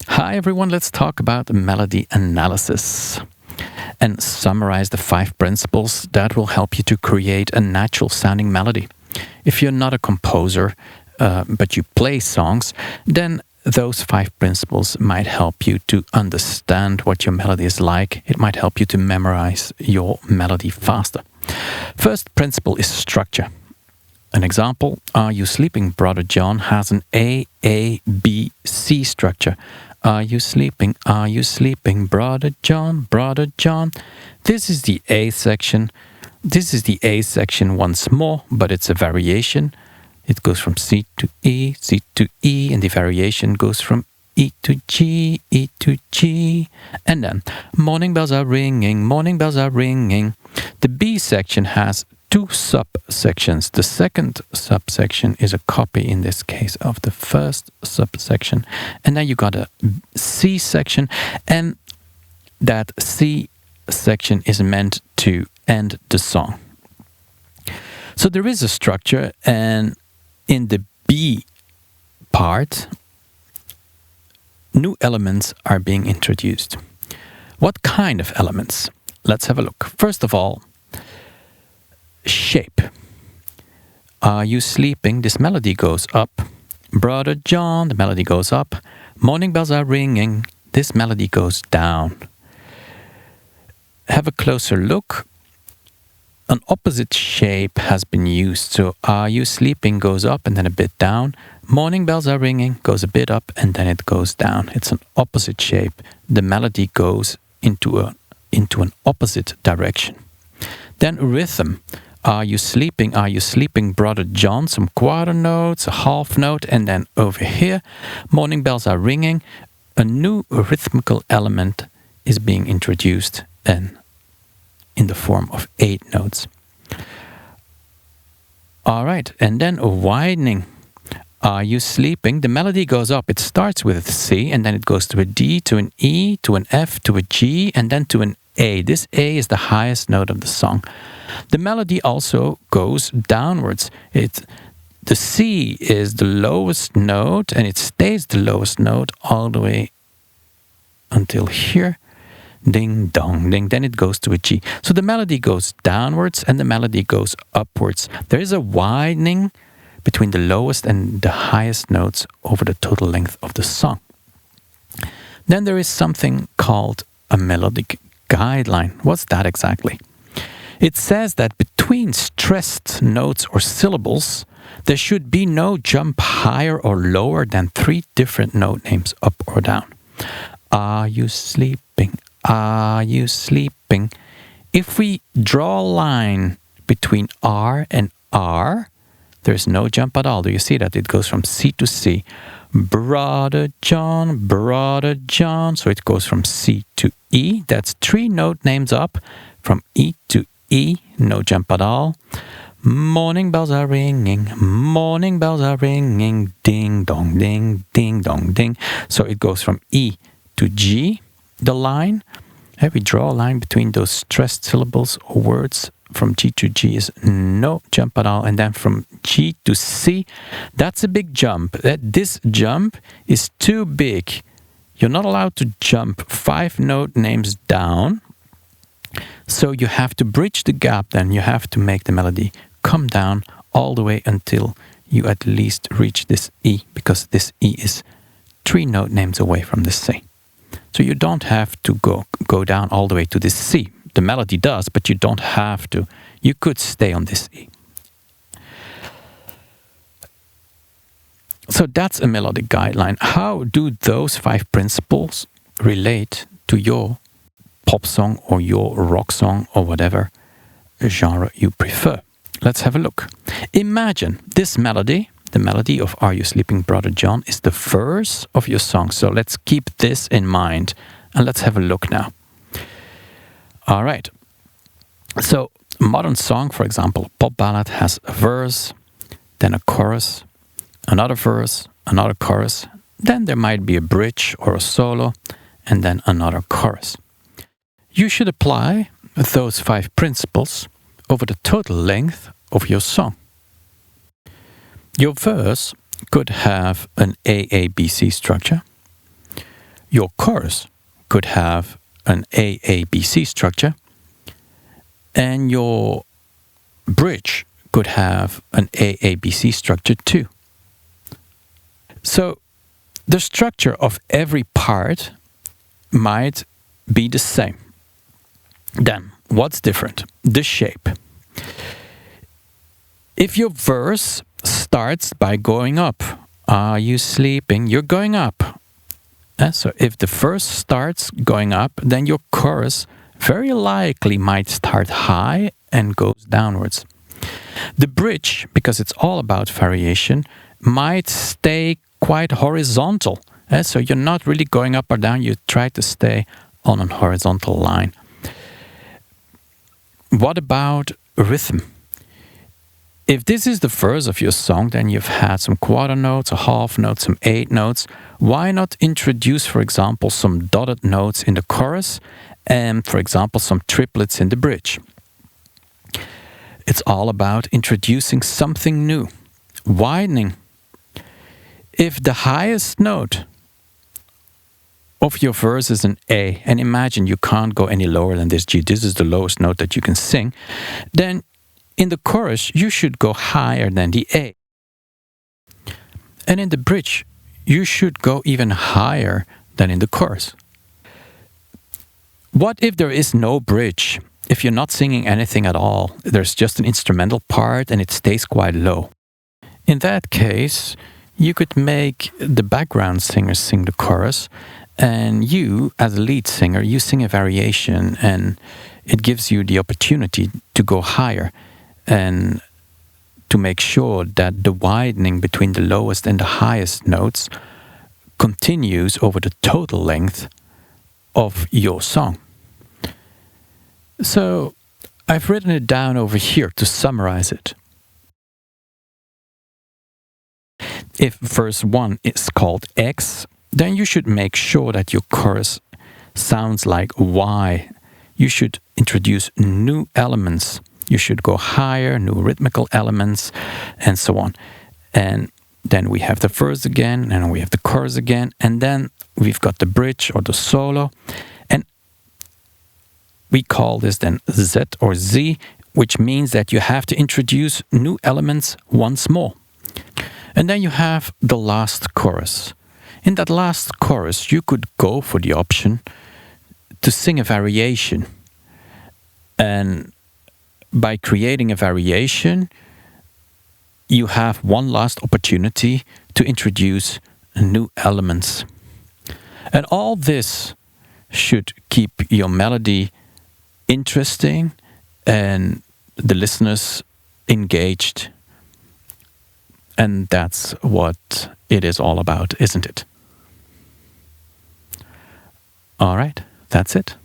Hi everyone, let's talk about melody analysis and summarize the 5 principles that will help you to create a natural sounding melody. If you're not a composer, but you play songs, then those 5 principles might help you to understand what your melody is like. It might help you to memorize your melody faster. First principle is structure. An example, Are You Sleeping, Brother John, has an A-A-B-C structure. Are you sleeping, Brother John, Brother John? This is the A section. This is the A section once more, but it's a variation. It goes from C to E, and the variation goes from E to G, E to G. And then, morning bells are ringing, morning bells are ringing. The B section has 2 subsections. The second subsection is a copy, in this case, of the first subsection. And then you got a C section, and that C section is meant to end the song. So there is a structure, and in the B part, new elements are being introduced. What kind of elements? Let's have a look. First of all, shape. Are you sleeping? This melody goes up. Brother John, the melody goes up. Morning bells are ringing. This melody goes down. Have a closer look. An opposite shape has been used. So Are You Sleeping goes up and then a bit down. Morning bells are ringing goes a bit up and then it goes down. It's an opposite shape. The melody goes into an opposite direction. Then rhythm. Are you sleeping, Brother John? Some quarter notes, a half note, and then over here, morning bells are ringing. A new rhythmical element is being introduced and in the form of 8 notes. All right, and then a widening. Are you sleeping? The melody goes up. It starts with a C, and then it goes to a D, to an E, to an F, to a G, and then to an A. This A is the highest note of the song. The melody also goes downwards. The C is the lowest note, and it stays the lowest note all the way until here. Ding, dong, ding. Then it goes to a G. So the melody goes downwards and the melody goes upwards. There is a widening between the lowest and the highest notes over the total length of the song. Then there is something called a melodic guideline. What's that exactly? It says that between stressed notes or syllables, there should be no jump higher or lower than 3 different note names up or down. Are you sleeping? Are you sleeping? If we draw a line between R and R, there's no jump at all. Do you see that? It goes from C to C. Brother John, Brother John. So it goes from C to E. That's 3 note names up. From E to E, no jump at all. Morning bells are ringing, morning bells are ringing, ding dong ding, ding dong ding. So it goes from E to G, the line. We draw a line between those stressed syllables or words. From G to G is no jump at all. And then from G to C, that's a big jump. This jump is too big. You're not allowed to jump 5 note names down. So you have to bridge the gap then. You have to make the melody come down all the way until you at least reach this E, because this E is 3 note names away from the C. So you don't have to go down all the way to this C. The melody does, but you don't have to. You could stay on this E. So that's a melodic guideline. How do those 5 principles relate to your pop song or your rock song or whatever genre you prefer? Let's have a look. Imagine this melody. The melody of Are You Sleeping, Brother John is the verse of your song. So let's keep this in mind and let's have a look now. All right. So modern song, for example, a pop ballad has a verse, then a chorus, another verse, another chorus. Then there might be a bridge or a solo, and then another chorus. You should apply those 5 principles over the total length of your song. Your verse could have an AABC structure. your chorus could have an AABC structure, and your bridge could have an AABC structure too. So the structure of every part might be the same. Then, what's different? The shape. If your verse starts by going up, are you sleeping? You're going up. So if the verse starts going up, then your chorus very likely might start high and goes downwards. The bridge, because it's all about variation, might stay quite horizontal. So you're not really going up or down, you try to stay on a horizontal line. What about rhythm? If this is the verse of your song, then you've had some quarter notes, a half note, some eighth notes. Why not introduce, for example, some dotted notes in the chorus and, for example, some triplets in the bridge? It's all about introducing something new. Widening. If the highest note of your verse is an A, and imagine you can't go any lower than this G, this is the lowest note that you can sing, then in the chorus you should go higher than the A. And in the bridge, you should go even higher than in the chorus. What if there is no bridge? If you're not singing anything at all, there's just an instrumental part and it stays quite low. In that case, you could make the background singer sing the chorus, and you, as a lead singer, you sing a variation, and it gives you the opportunity to go higher and to make sure that the widening between the lowest and the highest notes continues over the total length of your song. So I've written it down over here to summarize it. If verse 1 is called X, then you should make sure that your chorus sounds like Y. You should introduce new elements. You should go higher, new rhythmical elements, and so on. And then we have the verse again, and we have the chorus again, and then we've got the bridge or the solo. And we call this then Z or Z, which means that you have to introduce new elements once more. And then you have the last chorus. In that last chorus, you could go for the option to sing a variation. And by creating a variation, you have one last opportunity to introduce new elements. And all this should keep your melody interesting and the listeners engaged. And that's what it is all about, isn't it? All right, that's it.